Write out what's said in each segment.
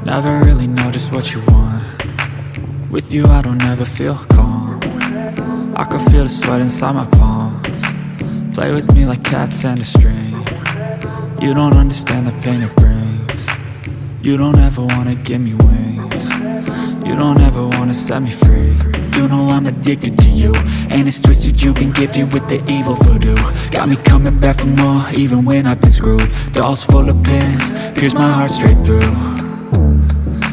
Never really know just what you want. With you I don't ever feel calm. I can feel the sweat inside my palms. Play with me like cats and a string. You don't understand the pain it brings. You don't ever wanna give me wings. You don't ever wanna set me free. You know I'm addicted to you, and it's twisted, you've been gifted with the evil voodoo. Got me coming back for more, even when I've been screwed. Dolls full of pins, pierce my heart straight through.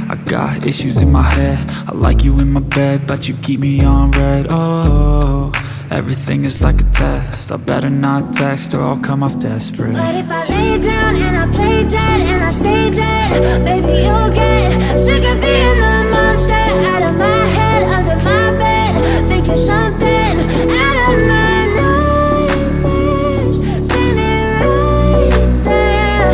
I got issues in my head, I like you in my bed, but you keep me on red. Oh, everything is like a test, I better not text or I'll come off desperate. But if I lay down and I play dead and I stay dead, baby you'll get sick of being the monster out of my head, under my bed, thinking something out of my nightmares, standing right there.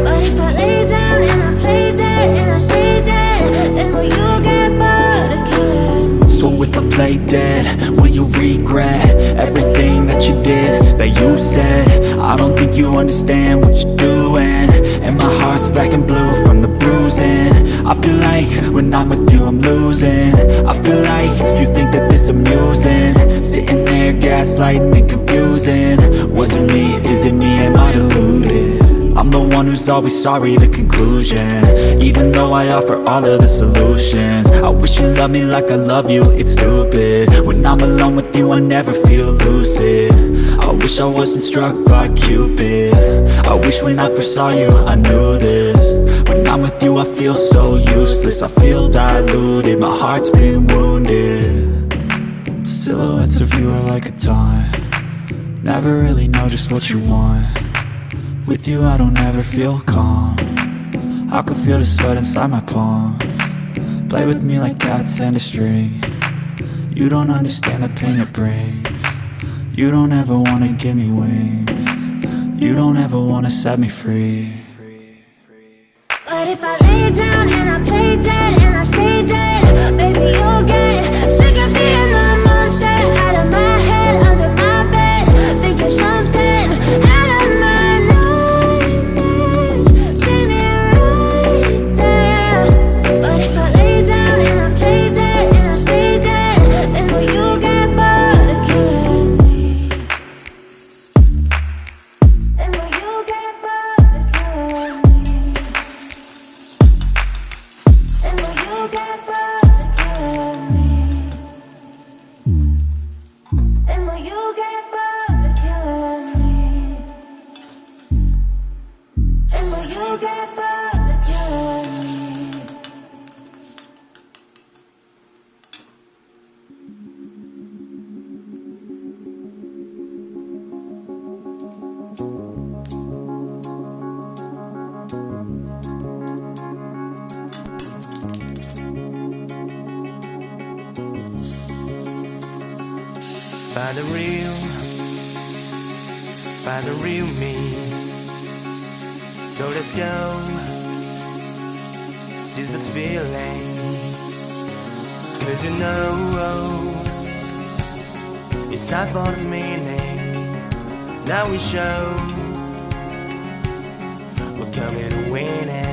But if I lay down and I play dead and I stay dead, then will you get bored of killing me? So if I play dead, will you regret everything that you did, that you said? I don't think you understand what you're doing, and my heart's black and blue from the bruising. I feel like when I'm with you I'm losing. I feel like you think that this amusing, sitting there gaslighting and confusing. Was it me? Is it me? Am I deluded? I'm the one who's always sorry, the conclusion, even though I offer all of the solutions. I wish you loved me like I love you, it's stupid. When I'm alone with you I never feel lucid. I wish I wasn't struck by Cupid. I wish when I first saw you I knew this. When I'm with you I feel so useless, I feel diluted, my heart's been wounded. Silhouettes of you are like a taunt. Never really know just what you want. With you I don't ever feel calm. I can feel the sweat inside my palms. Play with me like cats and a string. You don't understand the pain it brings. You don't ever wanna give me wings. You don't ever wanna set me free. But if I lay down and I play dead and I stay dead, baby you'll get sick of being the monster out of my head, under my bed, thinking something out of my nightmares, standing right there. But if I lay down and I play dead and I stay dead, then will you get bored of killing me? Then will you get bored of killing me? Then will you get bored of killing me? Then will you get bored of killing me? Then will you get bored of killing me? Find the real me. So let's go, seize the feeling. 'Cause you know, it's time for the meaning. Now we show we're coming to win it.